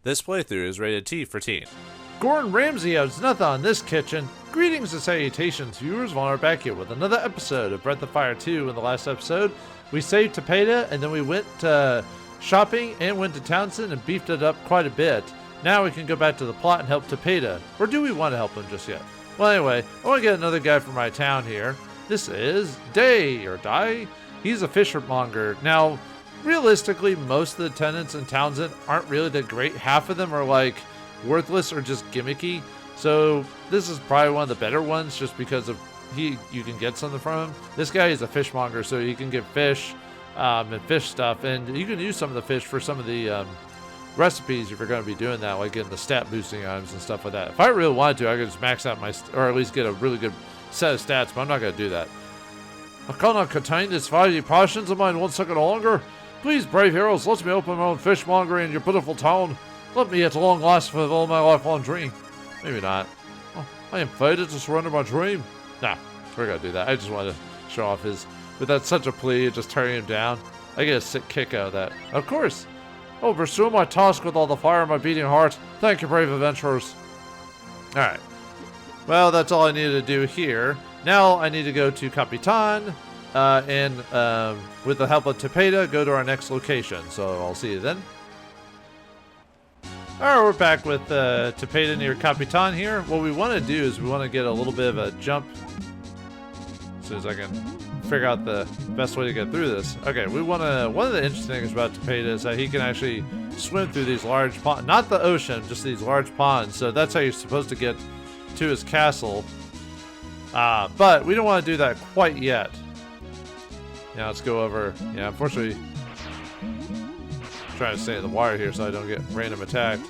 This playthrough is rated T for teen. Gordon Ramsay has nothing on this kitchen. Greetings and salutations, viewers. Vauldemare back here with another episode of Breath of Fire 2. In the last episode, we saved Tepeta, and then we went shopping and went to Townsend and beefed it up quite a bit. Now we can go back to the plot and help Tepeta. Or do we want to help him just yet? Well, anyway, I want to get another guy from my town here. This is Dai. He's a fishermonger. Now, realistically, most of the tenants in Townsend aren't really that great. Half of them are like worthless or just gimmicky. So this is probably one of the better ones just because of you can get something from him. This guy is a fishmonger, so you can get fish and fish stuff, and you can use some of the fish for some of the recipes if you're going to be doing that, like getting the stat boosting items and stuff like that. If I really wanted to, I could just max out or at least get a really good set of stats, but I'm not going to do that. I cannot contain this fiery passions of mine 1 second longer. Please, brave heroes, let me open my own fishmongery in your pitiful town. Let me at long last fulfill my lifelong dream. Maybe not. Oh, I am fated to surrender my dream. Nah, we're gonna do that. I just wanted to show off his, with that such a plea, just turning him down. I get a sick kick out of that. Of course. I will pursue my task with all the fire in my beating heart. Thank you, brave adventurers. Alright. Well, that's all I needed to do here. Now I need to go to Capitan. And with the help of Tepeta, go to our next location. So I'll see you then. Alright, we're back with Tepeta near Capitan here. What we want to do is we want to get a little bit of a jump. As soon as I can figure out the best way to get through this. Okay, we want to. One of the interesting things about Tepeta is that he can actually swim through these large ponds. Not the ocean, just these large ponds. So that's how you're supposed to get to his castle. But we don't want to do that quite yet. Now let's go over. Yeah, unfortunately, I'm trying to stay in the water here so I don't get random attacked.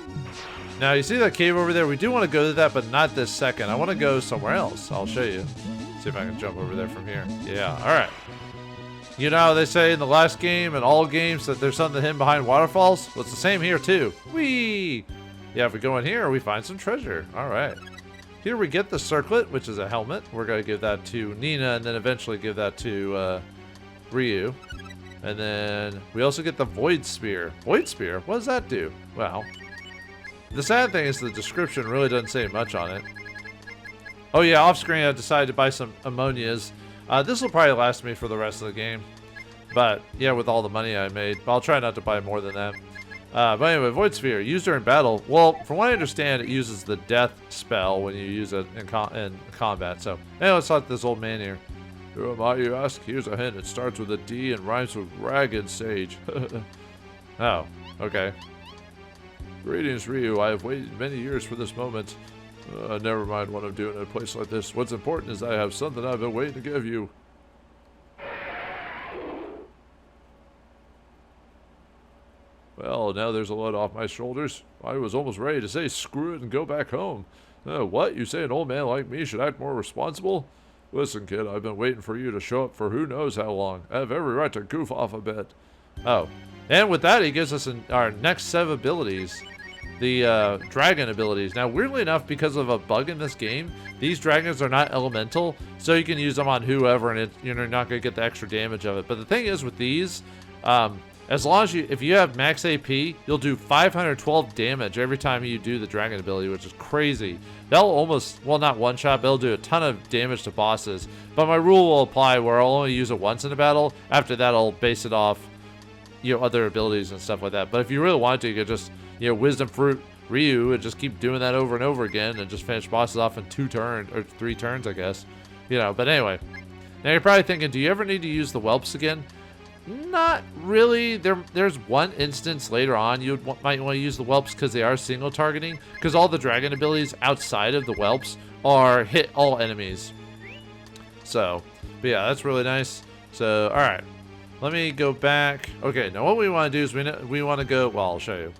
Now you see that cave over there? We do want to go to that, but not this second. I want to go somewhere else. I'll show you. See if I can jump over there from here. Yeah, all right. You know how they say in the last game and all games that there's something hidden behind waterfalls? Well, it's the same here too. Whee! Yeah, if we go in here, we find some treasure. All right. Here we get the circlet, which is a helmet. We're going to give that to Nina and then eventually give that to Ryu. And then we also get the Void Spear. Void Spear? What does that do? Well, the sad thing is the description really doesn't say much on it. Oh yeah, off screen I decided to buy some ammonias. This will probably last me for the rest of the game. But yeah, with all the money I made. But I'll try not to buy more than that. But anyway, Void Sphere, used during battle. Well, from what I understand, it uses the death spell when you use it in combat. So, anyway, let's talk to this old man here. Who am I, you ask? Here's a hint. It starts with a D and rhymes with ragged sage. Oh, okay. Greetings, Ryu. I have waited many years for this moment. Never mind what I'm doing in a place like this. What's important is I have something I've been waiting to give you. Well, now there's a load off my shoulders. I was almost ready to say screw it and go back home. What? You say an old man like me should act more responsible? Listen, kid, I've been waiting for you to show up for who knows how long. I have every right to goof off a bit. Oh. And with that, he gives us our next set of abilities. The dragon abilities. Now, weirdly enough, because of a bug in this game, these dragons are not elemental, so you can use them on whoever, and you're not going to get the extra damage of it. But the thing is with these, as long as if you have max AP, you'll do 512 damage every time you do the dragon ability, which is crazy. They'll almost, well, not one shot, but they'll do a ton of damage to bosses. But my rule will apply where I'll only use it once in a battle. After that, I'll base it off, other abilities and stuff like that. But if you really want to, you could just, Wisdom Fruit Ryu and just keep doing that over and over again and just finish bosses off in 2 turns, or 3 turns, I guess. But anyway. Now you're probably thinking, do you ever need to use the whelps again? Not really. There's one instance later on you might want to use the whelps because they are single targeting, because all the dragon abilities outside of the whelps are hit all enemies. So, but yeah, that's really nice. So, all right, let me go back. Okay, now what we want to do is we want to go. Well, I'll show you.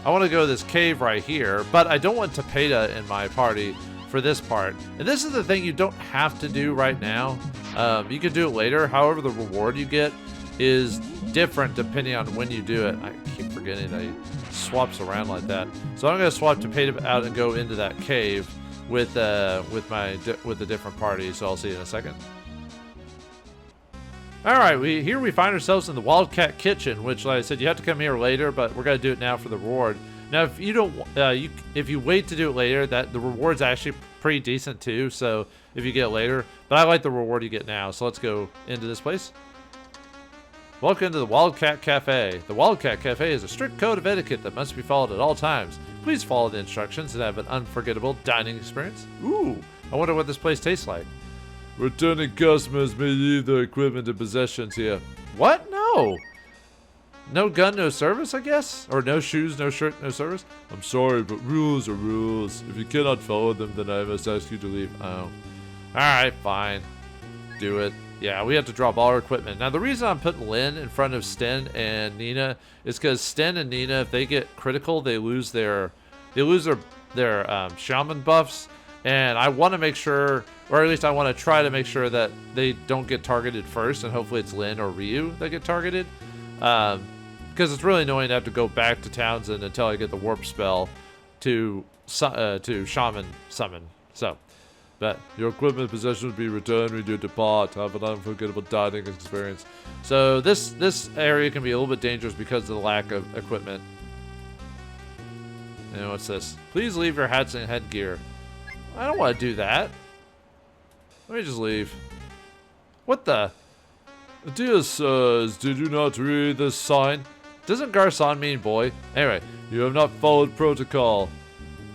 I want to go to this cave right here, but I don't want Tepeta in my party for this part. And this is the thing you don't have to do right now. You can do it later. However, the reward you get is different depending on when you do it. I keep forgetting that he swaps around like that. So I'm going to swap Tepeta out and go into that cave with the different party. So I'll see you in a second. All right, here we find ourselves in the Wildcat Kitchen, which, like I said, you have to come here later, but we're gonna do it now for the reward. Now, if you don't, if you wait to do it later, the reward's actually pretty decent too. So if you get it later, but I like the reward you get now. So let's go into this place. Welcome to the Wildcat Cafe. The Wildcat Cafe is a strict code of etiquette that must be followed at all times. Please follow the instructions and have an unforgettable dining experience. Ooh, I wonder what this place tastes like. Returning customers may leave their equipment and possessions here. What? No. No gun, no service, I guess? Or no shoes, no shirt, no service? I'm sorry, but rules are rules. If you cannot follow them, then I must ask you to leave. Oh. Alright, fine. Do it. Yeah, we have to drop all our equipment. Now, the reason I'm putting Lynn in front of Sten and Nina is because Sten and Nina, if they get critical, they lose their shaman buffs. And I want to make sure, or at least I want to try to make sure that they don't get targeted first, and hopefully it's Lynn or Ryu that get targeted. Because it's really annoying to have to go back to Townsend until I get the warp spell to shaman summon. So, but your equipment possession will be returned when you depart. Have an unforgettable dining experience. So this area can be a little bit dangerous because of the lack of equipment. And what's this? Please leave your hats and headgear. I don't want to do that. Let me just leave. What the? Dear sirs, did you not read this sign? Doesn't garçon mean boy? Anyway, you have not followed protocol.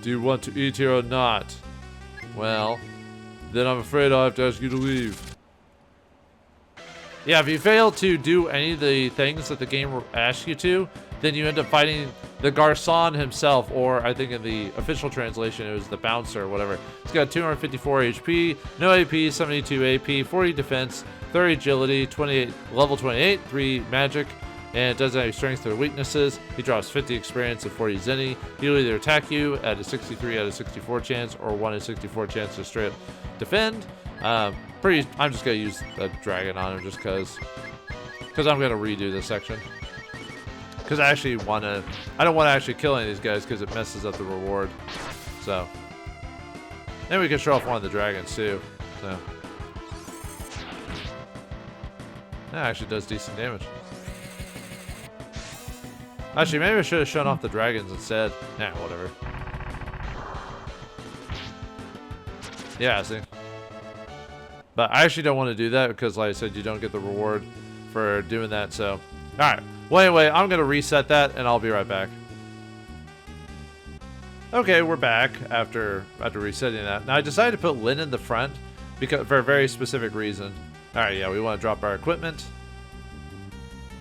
Do you want to eat here or not? Well, then I'm afraid I'll have to ask you to leave. Yeah, if you fail to do any of the things that the game asks you to, then you end up fighting the garçon himself, or I think in the official translation it was the bouncer or whatever. He's got 254 HP, no AP, 72 AP, 40 defense, 30 agility, 28 level 28, 3 magic, and it doesn't have strengths or weaknesses. He drops 50 experience and 40 zenny. He'll either attack you at a 63 out of 64 chance or 1 in 64 chance to straight up defend. I'm just gonna use the dragon on him just because I'm gonna redo this section. Because I don't want to actually kill any of these guys because it messes up the reward. So, then we can show off one of the dragons too. So, that actually does decent damage. Actually, maybe I should have shown off the dragons instead. Nah, whatever. Yeah, see. But I actually don't want to do that because, like I said, you don't get the reward for doing that. So, all right. Well, anyway, I'm going to reset that, and I'll be right back. Okay, we're back after resetting that. Now, I decided to put Lynn in the front for a very specific reason. All right, yeah, we want to drop our equipment.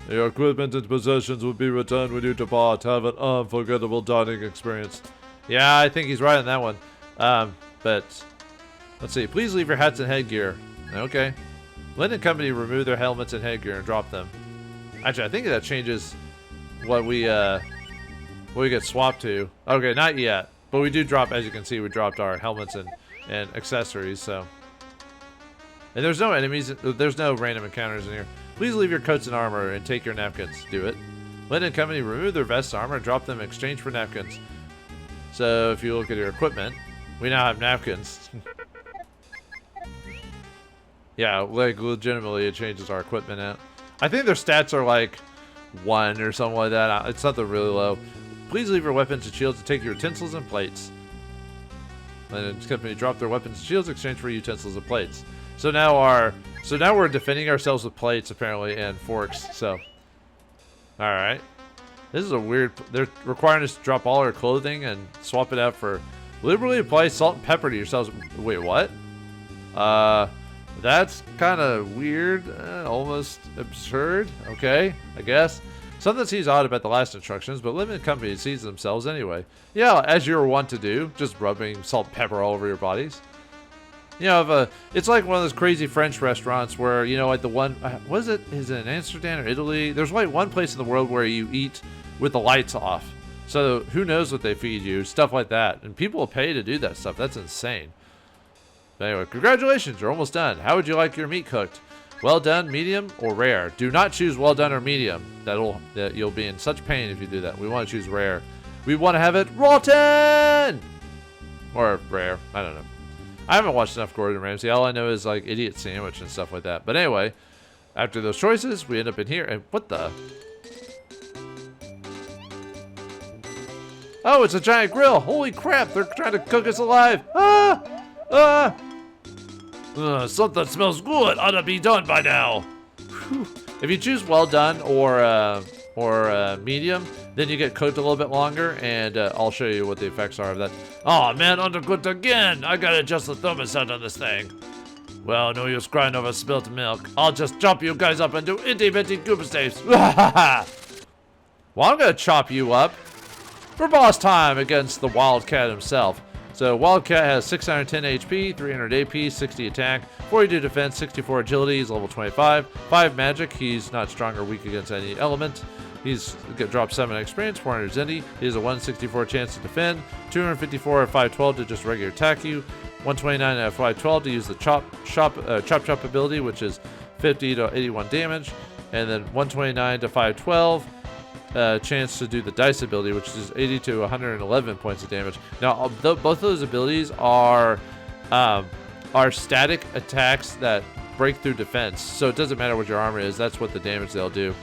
Your equipment and possessions will be returned when you depart. Have an unforgettable dining experience. Yeah, I think he's right on that one. But, let's see. Please leave your hats and headgear. Okay. Lynn and company remove their helmets and headgear and drop them. Actually, I think that changes what we get swapped to. Okay, not yet. But we do drop, as you can see, we dropped our helmets and accessories, so. And there's no enemies, there's no random encounters in here. Please leave your coats and armor and take your napkins. Do it. Lynn and company remove their vests, armor, and drop them in exchange for napkins. So, if you look at your equipment, we now have napkins. Yeah, like, legitimately, it changes our equipment out. I think their stats are like 1 or something like that. It's something really low. Please leave your weapons and shields and take your utensils and plates. And the company drop their weapons and shields in exchange for utensils and plates. So now we're defending ourselves with plates apparently and forks. So, all right, this is a weird. They're requiring us to drop all our clothing and swap it out for liberally apply salt and pepper to yourselves. Wait, what? That's kind of weird, almost absurd. Okay, I guess. Something seems odd about the last instructions, but limited companies sees themselves anyway. Yeah, as you're wont to do, just rubbing salt and pepper all over your bodies. You know, it's like one of those crazy French restaurants where, you know, like the one, was it, is it in Amsterdam or Italy? There's like one place in the world where you eat with the lights off. So who knows what they feed you, stuff like that. And people will pay to do that stuff. That's insane. But anyway, congratulations, you're almost done. How would you like your meat cooked? Well done, medium, or rare? Do not choose well done or medium. You'll be in such pain if you do that. We want to choose rare. We want to have it rotten! Or rare, I don't know. I haven't watched enough Gordon Ramsay. All I know is like Idiot Sandwich and stuff like that. But anyway, After those choices, we end up in here. And what the? Oh, it's a giant grill. Holy crap, they're trying to cook us alive. Ah! Ah! Something smells good. Ought to be done by now. Whew. If you choose well done or medium, then you get cooked a little bit longer, and I'll show you what the effects are of that. Oh man, undercooked again. I gotta adjust the thermostat on this thing. Well, no use crying over spilt milk. I'll just chop you guys up into itty-bitty goober steaks. Well, I'm gonna chop you up for boss time against the Wildcat himself. So Wildcat has 610 HP, 300 AP, 60 attack, 42 defense, 64 agility. He's level 25, 5 magic. He's not strong or weak against any element. He's drop 7 experience, 400 Zendi. He has a 164 chance to defend, 254 at 512 to just regular attack you, 129 at 512 to use the chop chop ability, which is 50 to 81 damage, and then 129 to 512. Chance to do the dice ability, which is 80 to 111 points of damage. Now, both of those abilities are static attacks that break through defense, so it doesn't matter what your armor is. That's what the damage they'll do.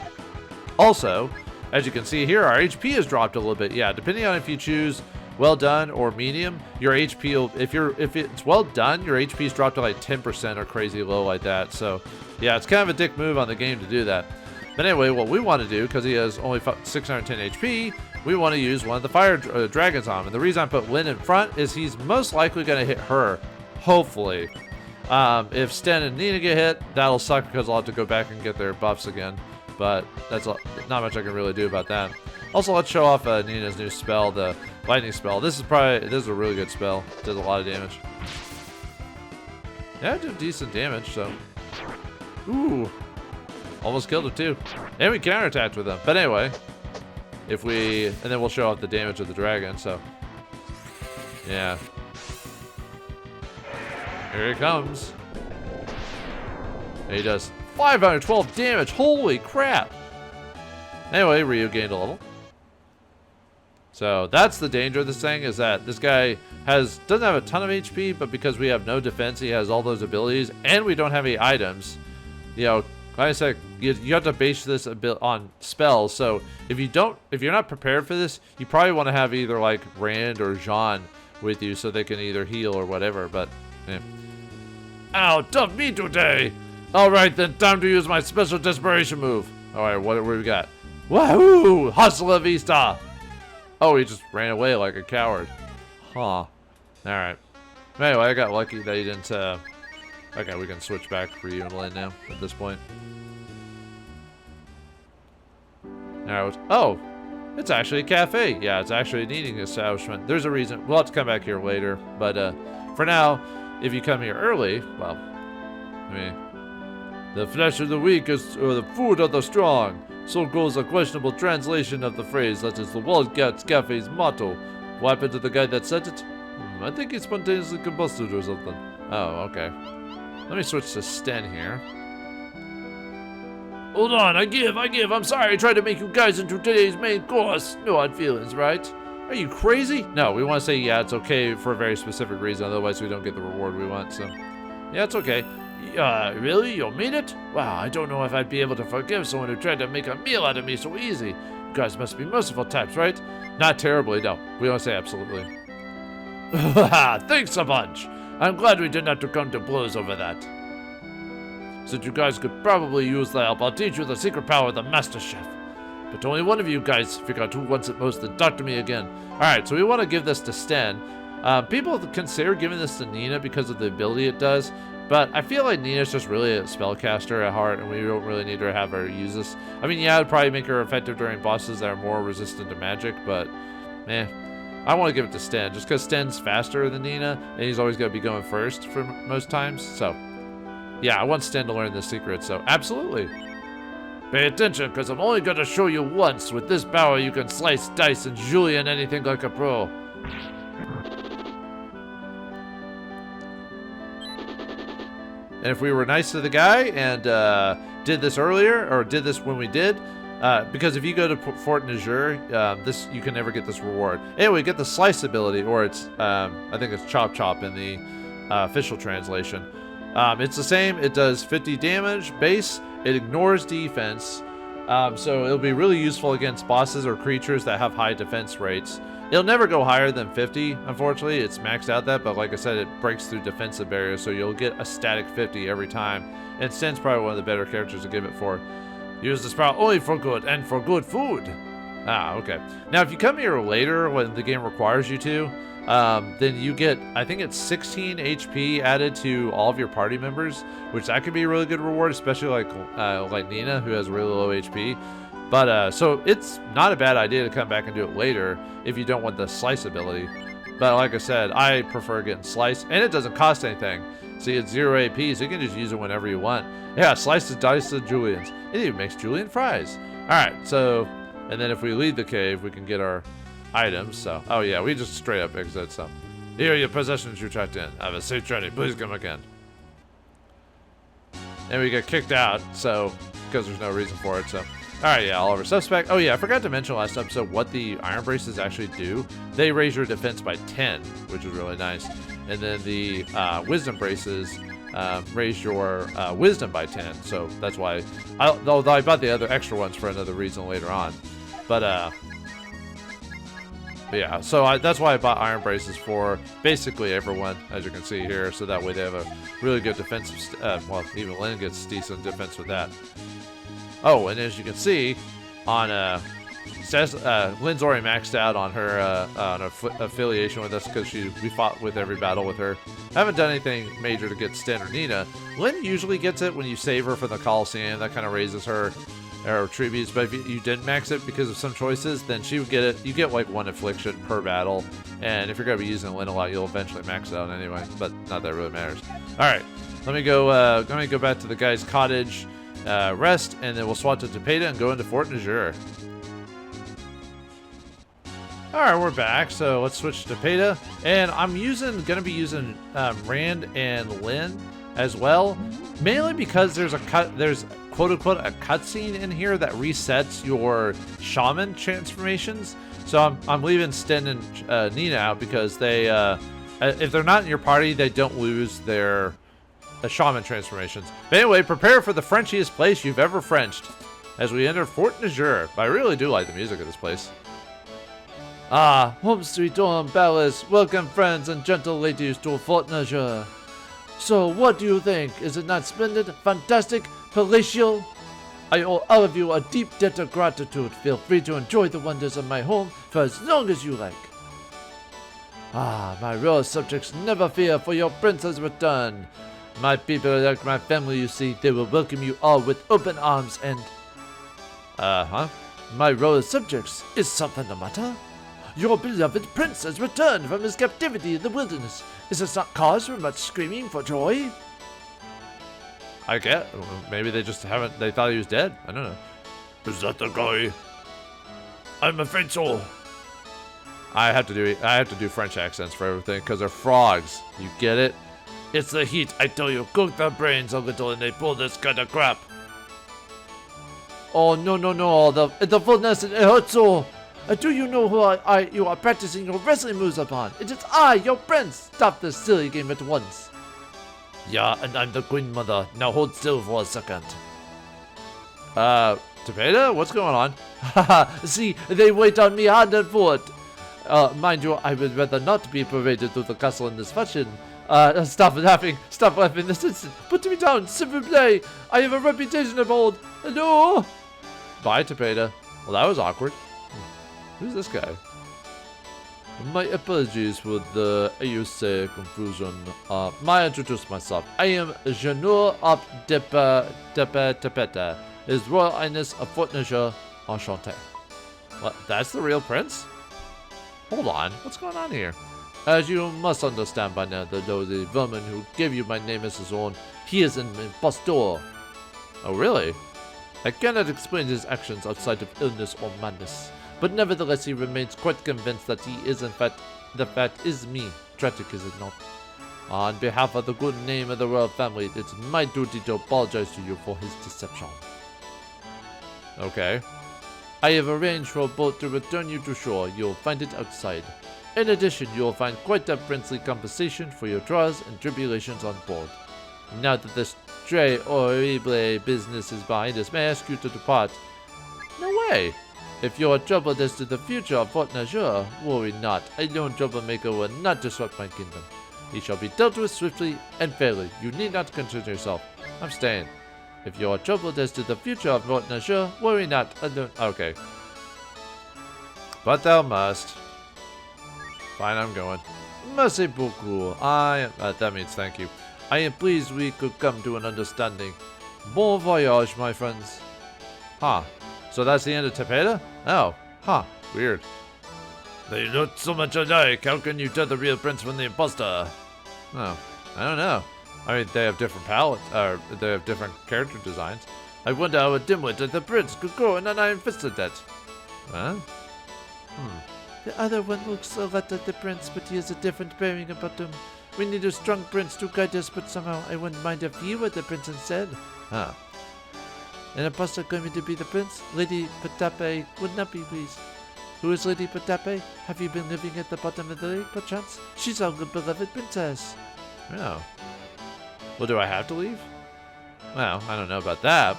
Also, as you can see here, our HP has dropped a little bit. Yeah, depending on if you choose well done or medium, your HP will, if it's well done, your HP's dropped to like 10% or crazy low like that. So, yeah, it's kind of a dick move on the game to do that. But anyway, what we want to do, because he has only 610 HP, we want to use one of the fire dragons on him. And the reason I put Lynn in front is he's most likely going to hit her, hopefully. If Sten and Nina get hit, that'll suck because I'll have to go back and get their buffs again. But that's not much I can really do about that. Also, let's show off Nina's new spell, the lightning spell. This is a really good spell. It does a lot of damage. Yeah, it did decent damage, so. Ooh. Almost killed him too. And we counterattacked with him. But anyway, and then we'll show off the damage of the dragon, so. Yeah. Here he comes. And he does 512 damage. Holy crap. Anyway, Ryu gained a level. So that's the danger of this thing, is that this guy doesn't have a ton of HP, but because we have no defense, he has all those abilities, and we don't have any items. You know, like I said, you have to base this a bit on spells. So if you're not prepared for this, you probably want to have either like Rand or Jean with you so they can either heal or whatever. But yeah. Ow, tough me today. All right, then time to use my special desperation move. All right, what do we got? Wahoo! Hasta la vista. Oh, he just ran away like a coward. Huh. All right. Anyway, I got lucky that he didn't. Okay, we can switch back for you and Lynn now at this point. Alright, oh, it's actually a cafe. Yeah, it's actually an eating establishment. There's a reason. We'll have to come back here later. But for now, if you come here early, well, I mean, the flesh of the weak is or the food of the strong. So goes a questionable translation of the phrase that is the Wildcat's Cafe's motto. What happened to the guy that said it? I think he spontaneously combusted or something. Oh, okay. Let me switch to Sten here. Hold on, I give. I'm sorry I tried to make you guys into today's main course. No hard feelings, right? Are you crazy? No, we want to say, yeah, it's okay for a very specific reason. Otherwise, we don't get the reward we want, so. Yeah, it's okay. Really? You'll mean it? Wow, I don't know if I'd be able to forgive someone who tried to make a meal out of me so easy. You guys must be merciful types, right? Not terribly, no. We don't say absolutely. Thanks a bunch. I'm glad we didn't have to come to blows over that. Since you guys could probably use the help, I'll teach you the secret power of the Master Chef. But only one of you guys figure out who wants it most and talk to me again. Alright, so we want to give this to Sten. People consider giving this to Nina because of the ability it does, but I feel like Nina's just really a spellcaster at heart, and we don't really need to have her use this. I mean, yeah, it'd probably make her effective during bosses that are more resistant to magic, but, I want to give it to Sten, just because Sten's faster than Nina, and he's always going to be going first for most times, so. Yeah, I want Sten to learn the secret, so absolutely. Pay attention, because I'm only going to show you once. With this power, you can slice, dice, and julienne anything like a pro. And if we were nice to the guy and did this earlier, or did this when we did, because if you go to Fort Niger, you can never get this reward. Anyway, get the slice ability, or it's, I think it's chop chop in the official translation. It's the same. It does 50 damage base. It ignores defense. So it'll be really useful against bosses or creatures that have high defense rates. It'll never go higher than 50, unfortunately. It's maxed out that, but like I said, it breaks through defensive barriers, so you'll get a static 50 every time. And Sten's probably one of the better characters to give it for. Use the sprout only for good and for good food. Ah, okay. Now, if you come here later when the game requires you to, then you get, I think it's 16 HP added to all of your party members, which that could be a really good reward, especially like Nina, who has really low HP. But, so it's not a bad idea to come back and do it later if you don't want the slice ability. But like I said, I prefer getting slice, and it doesn't cost anything. See, it's 0 AP, so you can just use it whenever you want. Yeah, slice the dice of Julians. It even makes Julian fries. Alright, so, and then if we leave the cave, we can get our items, so. Oh yeah, we just straight up exit, so. Here are your possessions you tracked in. Have a safe journey, please come again. And we get kicked out, so, because there's no reason for it, so. Alright, yeah, all of our suspect. Oh yeah, I forgot to mention last episode what the iron braces actually do. They raise your defense by 10, which is really nice. And then the wisdom braces raise your wisdom by 10. So that's why, although I bought the other extra ones for another reason later on. But yeah, so that's why I bought iron braces for basically everyone, as you can see here. So that way they have a really good defensive, well, even Lynn gets decent defense with that. Oh, and as you can see, on Lynn's already maxed out on her affiliation with us because we fought with every battle with her. I haven't done anything major to get Sten or Nina. Lynn usually gets it when you save her from the Coliseum. That kind of raises her tributes. But if you didn't max it because of some choices, then she would get it. You get like 1 affliction per battle. And if you're going to be using Lynn a lot, you'll eventually max it out anyway. But not that it really matters. All right, let me go back to the guy's cottage. Rest, and then we'll swap to Tepeta and go into Fort Najur. Alright, we're back, so let's switch to Tepeta. And I'm gonna be using Rand and Lynn as well, mainly because there's quote-unquote a cutscene in here that resets your shaman transformations. So I'm leaving Sten and Nina out because they, if they're not in your party, they don't lose their shaman transformations. But anyway, prepare for the Frenchiest place you've ever Frenched as we enter Fort Najur. But I really do like the music of this place. Ah, home sweet home palace. Welcome friends and gentle ladies to Fort Najur. So what do you think? Is it not splendid, fantastic, palatial? I owe all of you a deep debt of gratitude. Feel free to enjoy the wonders of my home for as long as you like. Ah, my royal subjects, never fear, for your prince has returned. My people are like my family, you see. They will welcome you all with open arms and... My royal subjects, is something the matter? Your beloved prince has returned from his captivity in the wilderness. Is this not cause for much screaming for joy? I get. Maybe they just haven't... They thought he was dead. I don't know. Is that the guy? I'm afraid so. I have to do French accents for everything because they're frogs. You get it? It's the heat, I tell you. Cook their brains a little and they pull this kind of crap. Oh, no. The fullness, it hurts so. Do you know who you are practicing your wrestling moves upon? It is I, your prince. Stop this silly game at once. Yeah, and I'm the Queen Mother. Now hold still for a second. Tepeta? What's going on? Haha, see, they wait on me hard and forward. Mind you, I would rather not be paraded through the castle in this fashion. Stop laughing this instant. Put me down, s'il vous plaît. I have a reputation of old. Hello? Bye, Tepeta. Well, that was awkward. Who's this guy? My apologies for the confusion. May I introduce myself? I am Janur of Tepeta. His Royal Highness of Fort Najur, enchanté. What? That's the real prince? Hold on, what's going on here? As you must understand by now, the lowly vermin who gave you my name as his own, he is an impostor. Oh, really? I cannot explain his actions outside of illness or madness, but nevertheless he remains quite convinced that he is in fact, the fact is me. Tragic, is it not? On behalf of the good name of the royal family, it's my duty to apologize to you for his deception. Okay. I have arranged for a boat to return you to shore. You'll find it outside. In addition, you will find quite a princely compensation for your trials and tribulations on board. Now that the stray horrible business is behind us, may I ask you to depart? No way! If you are troubled as to the future of Fort Najur, worry not. A lone troublemaker will not disrupt my kingdom. He shall be dealt with swiftly and fairly. You need not concern yourself. I'm staying. If you are troubled as to the future of Fort Najur, worry not. Okay. But thou must. Fine, I'm going. Merci beaucoup. That means thank you. I am pleased we could come to an understanding. Bon voyage, my friends. Huh. So that's the end of Tepeta? Oh. Huh. Weird. They look so much alike. How can you tell the real prince from the imposter? Oh. I don't know. I mean, they have different palettes, they have different character designs. I wonder how a dimwit like the prince could go and an iron fisted that. Huh? The other one looks a lot like the prince, but he has a different bearing about him. We need a strong prince to guide us, but somehow I wouldn't mind if you were the prince instead. Huh. An imposter going to be the prince? Lady Patape would not be pleased. Who is Lady Patape? Have you been living at the bottom of the lake, perchance? She's our beloved princess. Oh. Well, do I have to leave? Well, I don't know about that,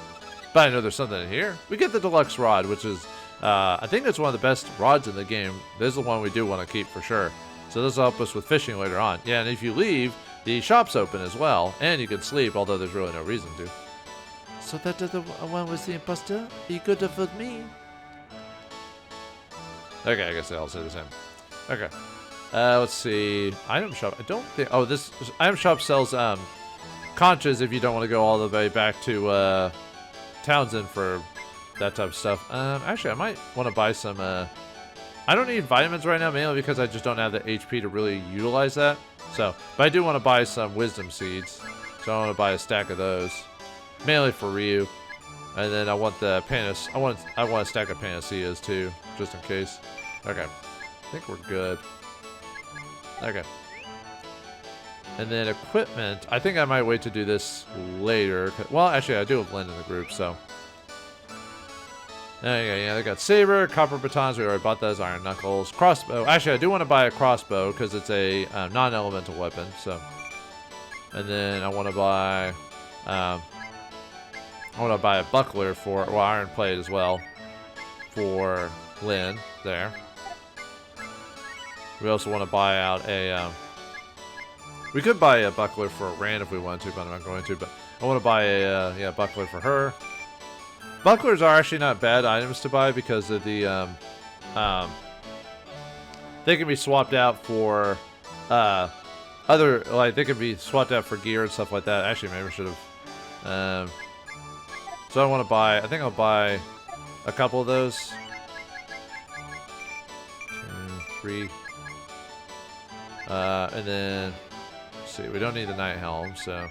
but I know there's something in here. We get the deluxe rod, which is, I think it's one of the best rods in the game. This is the one we do want to keep for sure. So this will help us with fishing later on. Yeah, and if you leave, the shop's open as well, and you can sleep, although there's really no reason to. So that other one was the imposter? He could have fooled me. Okay, I guess they all say the same. Okay. Let's see. Item shop. I don't think... Oh, this item shop sells conchas if you don't want to go all the way back to Townsend for that type of stuff. Actually, I might want to buy some... I don't need vitamins right now, mainly because I just don't have the HP to really utilize that. So, but I do want to buy some wisdom seeds. So I want to buy a stack of those. Mainly for Ryu. And then I want the I want a stack of panaceas too, just in case. Okay. I think we're good. Okay. And then equipment. I think I might wait to do this later. Well, actually, I do have Lynn in the group, so. Yeah, they got saber, copper batons. We already bought those. Iron knuckles, crossbow. Actually, I do want to buy a crossbow because it's a non-elemental weapon. So. And then I want to buy. I want to buy a buckler for, well, iron plate as well, for Lynn, there. We also want to buy out a, we could buy a buckler for Rand if we want to, but I'm not going to, but I want to buy a, buckler for her. Bucklers are actually not bad items to buy because of the, they can be swapped out for, other, like, they can be swapped out for gear and stuff like that. Actually, maybe I should have, so I want to buy, I think I'll buy a couple of those. 2, 3. And then, let's see, we don't need the night helm, so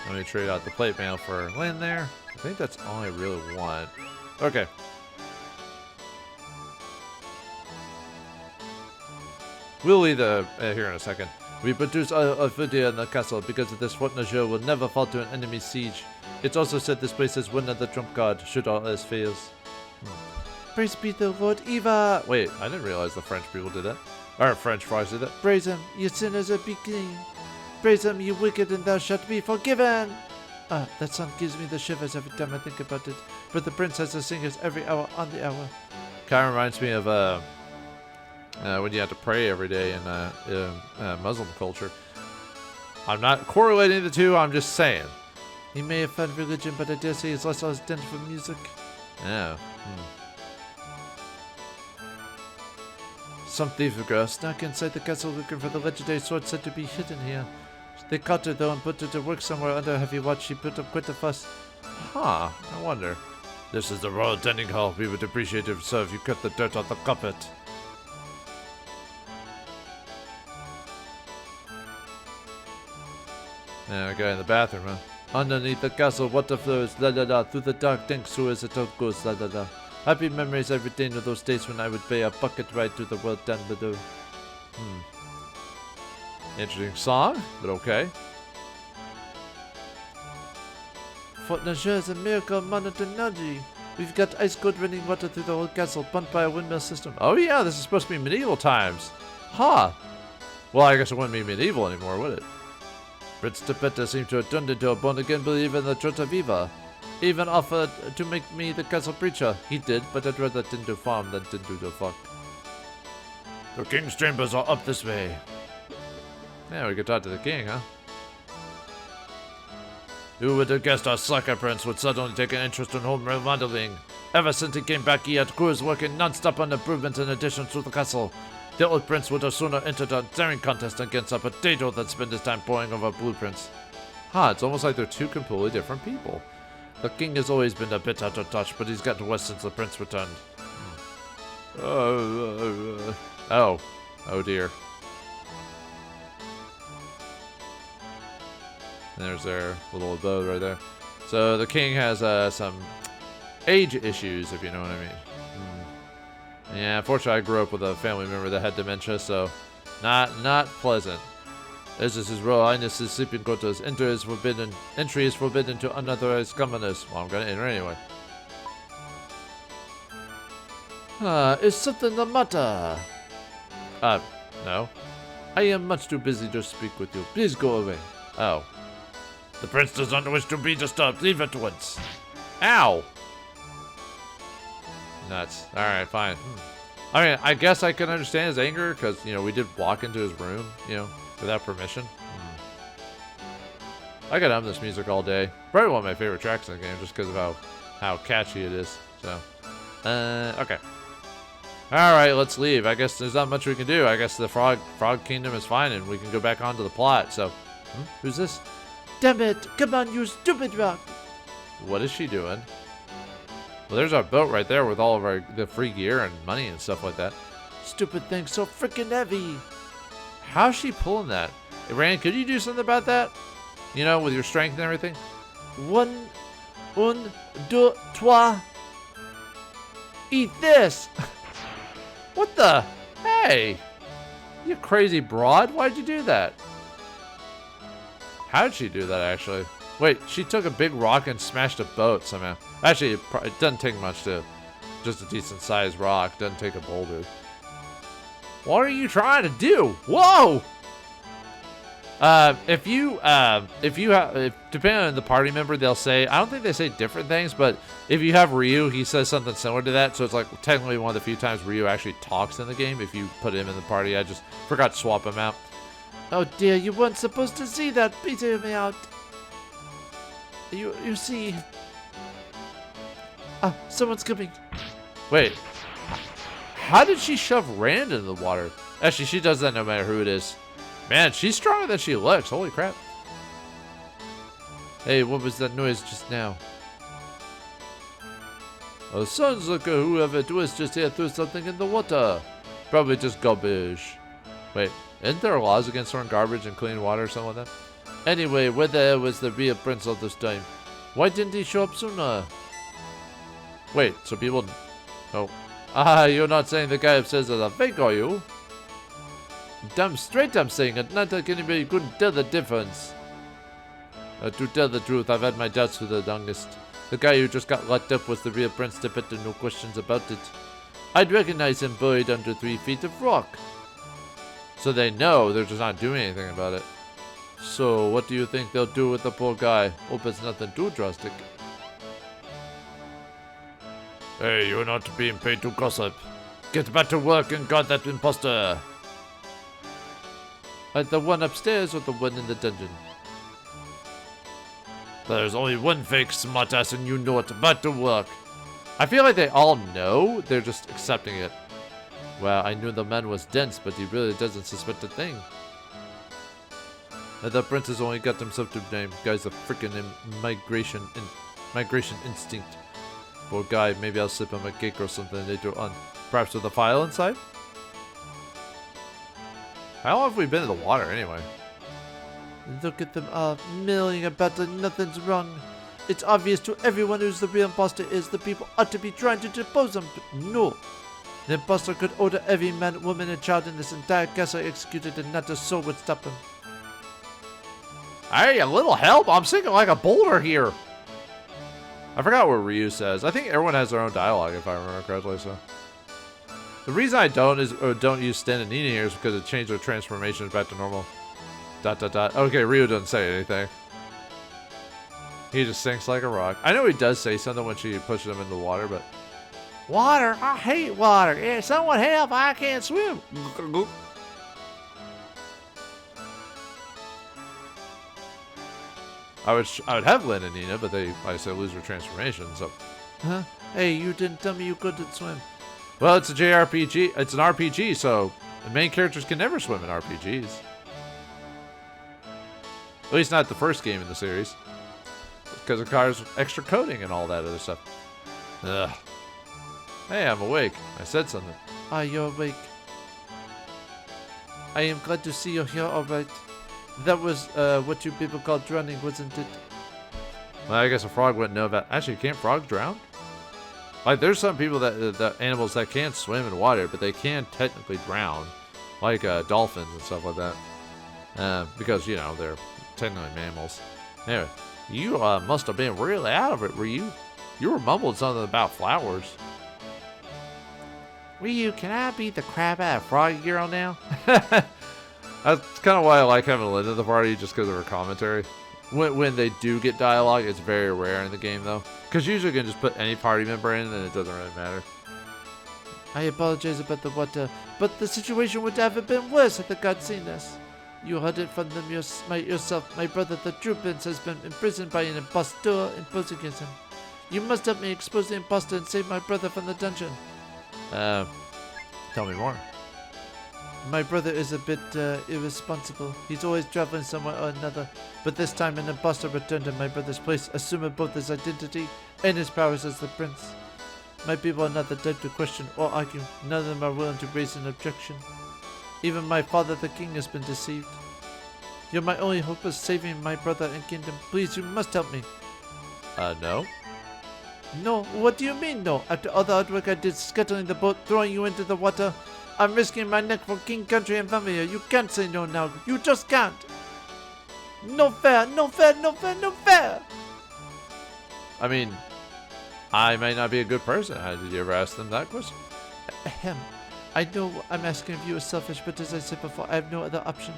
let me trade out the plate mail for Lynn there. I think that's all I really want. Okay. We'll leave the, here in a second. We produce a video in the castle because of this Fort Najur will never fall to an enemy siege. It's also said this place is one of the trump card, should all else fails. Praise be the Lord Eva! Wait, I didn't realize the French people did that. Or French fries did that. Praise him, you sinners are be clean. Praise him, you wicked, and thou shalt be forgiven! That song gives me the shivers every time I think about it. But the prince has to sing us every hour on the hour. Kind of reminds me of, when you have to pray every day in Muslim culture. I'm not correlating the two, I'm just saying. He may have found religion, but I dare say he's lost all his dent for music. Oh. Some thief girl snuck inside the castle looking for the legendary sword said to be hidden here. They caught her though and put her to work somewhere under heavy watch. She put up quite a fuss. Huh, I wonder. This is the royal dining hall. We would appreciate it so if you cut the dirt off the carpet. Yeah, guy in the bathroom, huh? Underneath the castle, water flows, la la la, through the dark dank sewers it all goes, la la la. Happy memories I retain of those days when I would pay a bucket ride to the world down below. Interesting song, but okay. Fort Najur is a miracle of modern technology. We've got ice cold running water through the whole castle, pumped by a windmill system. Oh yeah, this is supposed to be medieval times. Huh. Well, I guess it wouldn't be medieval anymore, would it? Prince Tepeta seemed to have turned into a born-again believer in the Chota Viva. Even offered to make me the castle preacher. He did, but I'd rather tend to farm than tend to the fuck. The king's chambers are up this way. Yeah, we could talk to the king, huh? Who would have guessed our sucker prince would suddenly take an interest in home remodeling? Ever since he came back, he had crews working non-stop on improvements and additions to the castle. The old prince would have sooner entered a daring contest against a potato than spend his time poring over blueprints. Huh, it's almost like they're two completely different people. The king has always been a bit out of touch, but he's gotten worse since the prince returned. Oh dear. And there's their little abode right there. So the king has some age issues, if you know what I mean. Yeah, unfortunately I grew up with a family member that had dementia, so not pleasant. This is his Royal Highness's sleeping quarters. Entry is forbidden to unauthorized commoners. Well, I'm gonna enter anyway. Is something the matter? No. I am much too busy to speak with you. Please go away. Oh. The prince does not wish to be disturbed. Leave at once. Ow! Nuts. Alright, fine. I mean, I guess I can understand his anger, because, you know, we did walk into his room, you know, without permission. I could hum this music all day. Probably one of my favorite tracks in the game, just because of how catchy it is. So, okay. Alright, let's leave. I guess there's not much we can do. I guess the Frog Kingdom is fine, and we can go back onto the plot, so. Who's this? Damn it! Come on, you stupid rock! What is she doing? Well, there's our boat right there with all of the free gear and money and stuff like that. Stupid thing, so freaking heavy. How's she pulling that? Hey, Rand, could you do something about that? You know, with your strength and everything? Un, deux, trois. Eat this. What the? Hey, you crazy broad. Why'd you do that? How'd she do that, actually? Wait, she took a big rock and smashed a boat somehow. Actually, it doesn't take much to... Just a decent-sized rock. Doesn't take a boulder. What are you trying to do? Whoa! Depending on the party member, they'll say... I don't think they say different things, but if you have Ryu, he says something similar to that. So it's like technically one of the few times Ryu actually talks in the game. If you put him in the party, I just forgot to swap him out. Oh dear, you weren't supposed to see that. Please hear me out. You see... Ah, someone's coming. Wait. How did she shove Rand into the water? Actually, she does that no matter who it is. Man, she's stronger than she looks. Holy crap. Hey, what was that noise just now? Oh, sounds like whoever it was just here threw something in the water. Probably just garbage. Wait, isn't there laws against throwing garbage in clean water or something like that? Anyway, where the hell was the real prince all this time? Why didn't he show up sooner? Wait, so people... Oh. Ah, you're not saying the guy upstairs is a fake, are you? Damn straight I'm saying it. Not like anybody couldn't tell the difference. To tell the truth, I've had my doubts for the longest. The guy who just got locked up was the real Prince Tepeta, no questions about it. I'd recognize him buried under 3 feet of rock. So they know, they're just not doing anything about it. So, what do you think they'll do with the poor guy? Hope it's nothing too drastic. Hey, you're not being paid to gossip. Get back to work and guard that imposter. The one upstairs or the one in the dungeon? There's only one fake smartass and you know it. Back to work. I feel like they all know. They're just accepting it. Well, I knew the man was dense, but he really doesn't suspect a thing. The prince has only got himself to blame. Guy's a freaking migration instinct. Poor guy. Maybe I'll slip him a cake or something later on. Perhaps with a file inside? How long have we been in the water anyway? Look at them all milling about like nothing's wrong. It's obvious to everyone who's the real imposter is. The people ought to be trying to depose him, but no. The imposter could order every man, woman, and child in this entire castle executed, and not a soul would stop him. Hey, a little help! I'm sinking like a boulder here! I forgot what Ryu says. I think everyone has their own dialogue, if I remember correctly, so... The reason I don't use Sten and Nina here is because it changed their transformations back to normal. Dot dot dot. Okay, Ryu doesn't say anything. He just sinks like a rock. I know he does say something when she pushes him into the water, but... Water? I hate water. Yeah, someone help, I can't swim. I would have Lynn and Nina, but they, like I said, lose their transformation, so... Huh? Hey, you didn't tell me you couldn't swim. Well, it's a JRPG. It's an RPG, so the main characters can never swim in RPGs. At least not the first game in the series. Because it requires extra coding and all that other stuff. Ugh. Hey, I'm awake. I said something. Ah, you're awake. I am glad to see you're here, alright. That was what you people call drowning, wasn't it? Well, I guess a frog wouldn't know about... Actually, can't frogs drown? Like, there's some people that animals that can't swim in water, but they can technically drown. Like dolphins and stuff like that. Because, you know, they're technically mammals. Anyway, you must have been really out of it, Ryu. You were mumbling something about flowers. Ryu, can I be the crab out of Froggy Girl now? That's kind of why I like having Linda at the party, just because of her commentary. When they do get dialogue, it's very rare in the game, though. Because usually you can just put any party member in, and it doesn't really matter. I apologize about the water, but the situation would have been worse had the gods seen us. You heard it from them yourself. My brother, the True Prince, has been imprisoned by an impostor imposed against him. You must help me expose the impostor and save my brother from the dungeon. Tell me more. My brother is a bit irresponsible. He's always traveling somewhere or another. But this time an impostor returned to my brother's place, assuming both his identity and his powers as the prince. My people are not the type to question or argue. None of them are willing to raise an objection. Even my father, the king, has been deceived. You're my only hope of saving my brother and kingdom. Please, you must help me. No? No? What do you mean, no? After all the hard work I did scuttling the boat, throwing you into the water, I'm risking my neck for king, country, and family here. You can't say no now. You just can't. No fair, no fair, no fair, no fair. I mean, I may not be a good person. Did you ever ask them that question? Ahem. I know I'm asking of you is selfish, but as I said before, I have no other option.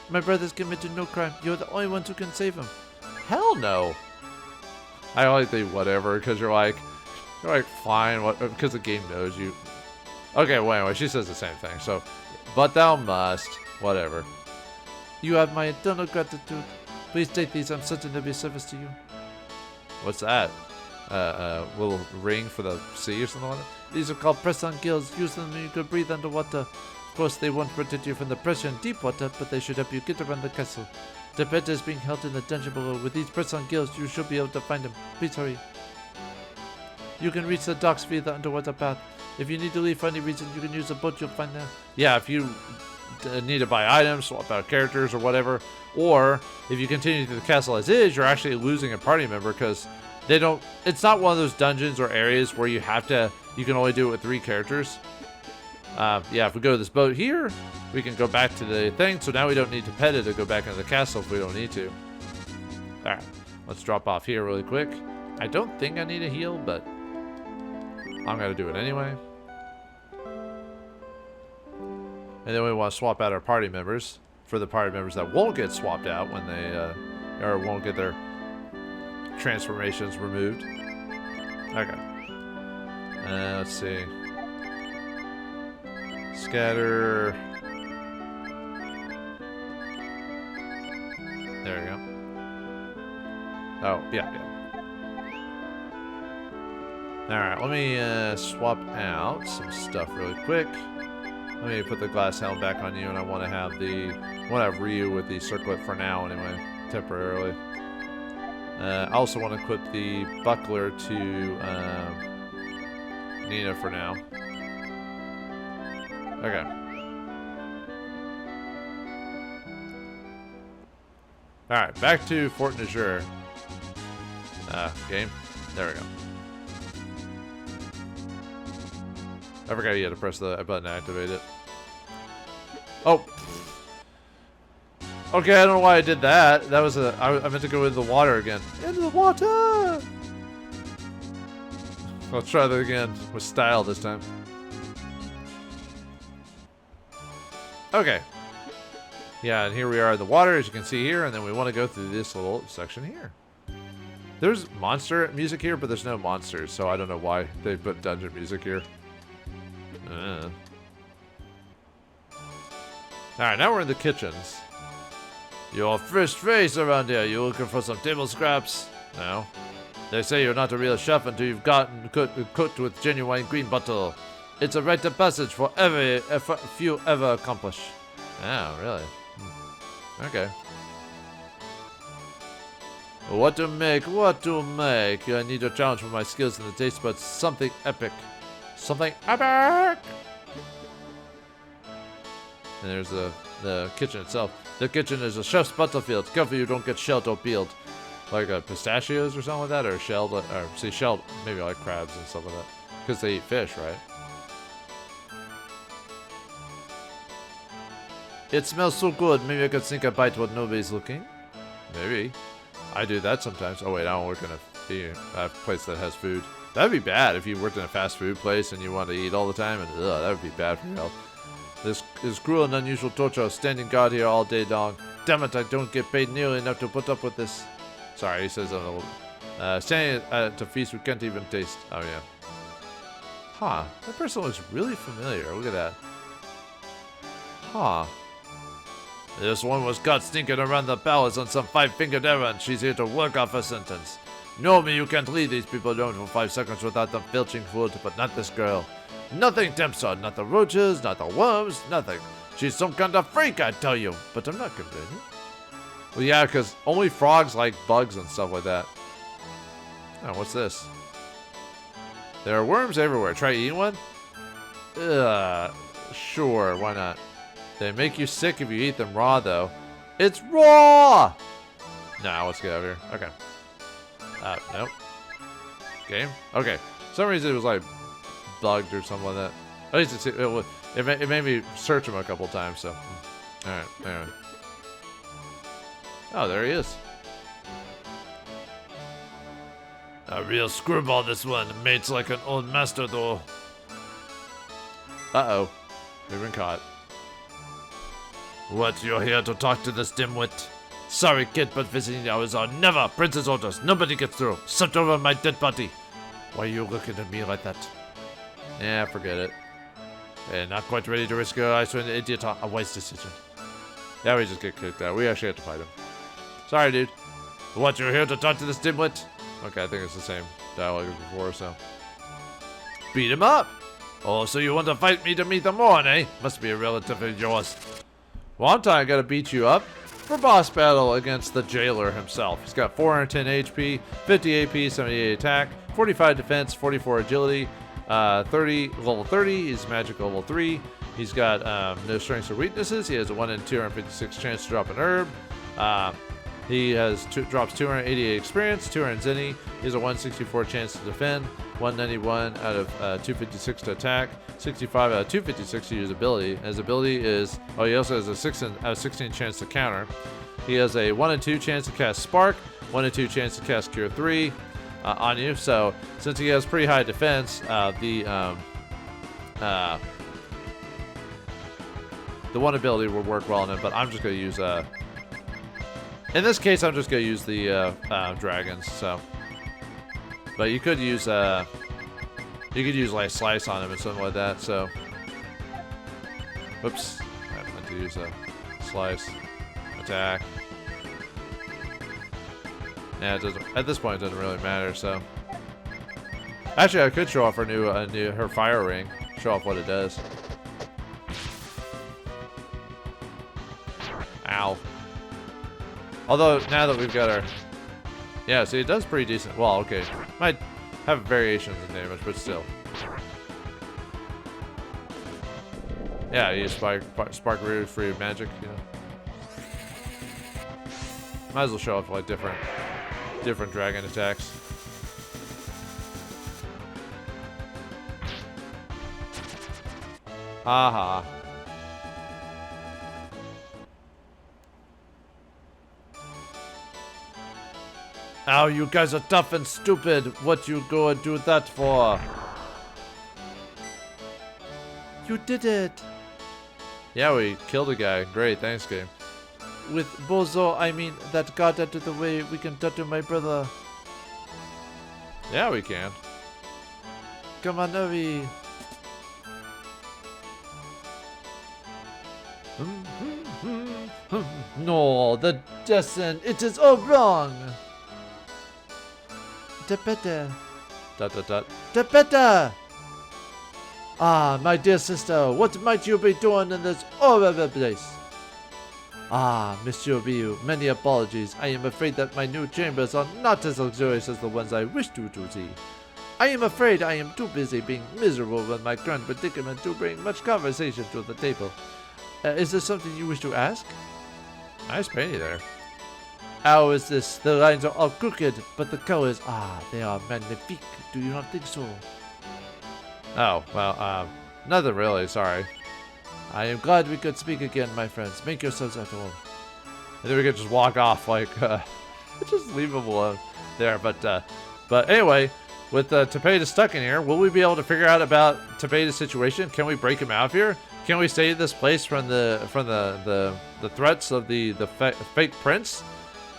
My brother's committed no crime. You're the only ones who can save him. Hell no. I only think whatever, because you're like, fine, what? Because the game knows you. Okay, well, anyway, she says the same thing. So, but thou must, whatever. You have my eternal gratitude. Please take these. I'm certain they'll be of service to you. What's that? Little ring for the sea or something like that? These are called press-on gills. Use them when you can breathe underwater. Of course, they won't protect you from the pressure in deep water, but they should help you get around the castle. Tepeta is being held in the dungeon below. With these press-on gills, you should be able to find him. Please hurry. You can reach the docks via the underwater path. If you need to leave for any reason, you can use the boat you'll find there. Yeah, if you need to buy items, swap out characters or whatever, or if you continue to the castle as is, you're actually losing a party member because they don't. It's not one of those dungeons or areas where you have to. You can only do it with 3 characters. Yeah, if we go to this boat here, we can go back to the thing. So now we don't need Tepeta to go back into the castle if we don't need to. All right, let's drop off here really quick. I don't think I need a heal, but I'm gonna do it anyway. And then we want to swap out our party members for the party members that won't get swapped out when they or won't get their transformations removed. Okay. Let's see. Scatter. There we go. Oh, yeah. Alright, let me swap out some stuff really quick. Let me put the glass helm back on you, and I want to have Ryu with the circlet for now anyway, temporarily. I also want to equip the buckler to Nina for now. Okay. Alright, back to Fort Najur. Game. There we go. I forgot you had to press the button to activate it. Oh! Okay, I don't know why I did that. That was I meant to go into the water again. Into the water! Let's try that again with style this time. Okay. Yeah, and here we are in the water, as you can see here, and then we want to go through this little section here. There's monster music here, but there's no monsters, so I don't know why they put dungeon music here. Alright, now we're in the kitchens. Your first face around here. You looking for some table scraps? No. They say you're not a real chef until you've gotten cooked with genuine green butter. It's a rite of passage for few ever accomplish. Oh, really? Okay. What to make? What to make? I need a challenge for my skills in the taste buds. Something epic. Something epic! And there's the kitchen itself. The kitchen is a chef's battlefield. Careful you don't get shelled or peeled. Like pistachios or something like that? Or shelled, or see shelled, maybe like crabs and stuff like that. Because they eat fish, right? It smells so good. Maybe I could sneak a bite while nobody's looking. Maybe. I do that sometimes. Oh wait, I don't work in a place that has food. That'd be bad if you worked in a fast food place and you want to eat all the time. And that would be bad for your health. This is cruel and unusual torture. Standing guard here all day long. Damn it, I don't get paid nearly enough to put up with this. Sorry, he says on the standing at a feast we can't even taste. Oh yeah. Huh. That person looks really familiar. Look at that. Huh. This one was caught sneaking around the palace on some five-fingered errand. She's here to work off her sentence. Know me, you can't leave these people alone for 5 seconds without them filching food, but not this girl. Nothing tempts her, not the roaches, not the worms, nothing. She's some kind of freak, I tell you. But I'm not convinced. Well, yeah, because only frogs like bugs and stuff like that. Oh, what's this? There are worms everywhere. Try eating one? Sure, why not? They make you sick if you eat them raw, though. It's raw! Nah, let's get out of here. Okay. Nope. Game? Okay. For some reason it was like bugged or something like that. At least it made me search him a couple times, so. Alright, anyway. Oh, there he is. A real screwball, this one. Mates like an old master, though. Uh-oh. We've been caught. What, you're here to talk to this dimwit? Sorry, kid, but visiting hours are never Prince's orders. Nobody gets through. Except over my dead body. Why are you looking at me like that? Yeah, forget it. Yeah, not quite ready to risk your eyes to an idiot. A wise decision. Yeah, we just get kicked out. We actually have to fight him. Sorry, dude. What, you're here to talk to this dimwit? Okay, I think it's the same dialogue as before, so. Beat him up! Oh, so you want to fight me to meet the morn, eh? Must be a relative of yours. One time I gotta beat you up for boss battle against the jailer himself. He's got 410 HP, 50 AP, 78 attack, 45 defense, 44 agility, 30 level 30. He's magic level 3. He's got no strengths or weaknesses. He has a 1 in 256 chance to drop an herb. He drops 288 experience, 200 zenny. He has a 164 chance to defend, 191 out of 256 to attack, 65 out of 256 to use ability. His ability is, he also has a 6 out of 16 chance to counter. He has a 1 in 2 chance to cast Spark, 1 in 2 chance to cast Cure 3 on you. So since he has pretty high defense, the one ability will work well on him. But I'm just gonna use in this case, I'm just gonna use the dragons. So, but you could use like slice on him and something like that. So, whoops, I meant to use a slice attack. Yeah, it doesn't. At this point, it doesn't really matter. So, actually, I could show off her fire ring. Show off what it does. Ow. Although, now that we've got our... Yeah, see, it does pretty decent. Well, okay. Might have variations in damage, but still. Yeah, you use Spark Root for your magic, you know. Might as well show off, like, different dragon attacks. Haha. Oh, you guys are tough and stupid. What you go and do that for? You did it. Yeah, we killed a guy. Great, thanks, game. with Bozo, I mean that got out of the way, we can tattoo my brother. Yeah, we can. Come on, Novi. No, the descent, it is all wrong. Tepeta. Tepeta! Ah, my dear sister, what might you be doing in this horrible place? Ah, Monsieur Ryu, many apologies. I am afraid that my new chambers are not as luxurious as the ones I wished you to see. I am afraid I am too busy being miserable with my current predicament to bring much conversation to the table. Is there something you wish to ask? Nice painting there. How is this? The lines are all crooked, but the colors, they are magnifique. Do you not think so? Oh, well, nothing really, sorry. I am glad we could speak again, my friends. Make yourselves at home. I think we could just walk off, like, just leave him alone there. But anyway, with Tepeta stuck in here, will we be able to figure out about Tepeta's situation? Can we break him out of here? Can we save this place from the threats of the fake prince?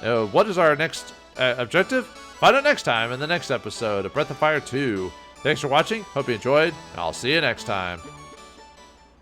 What is our next objective? Find out next time in the next episode of Breath of Fire 2. Thanks for watching. Hope you enjoyed. I'll see you next time.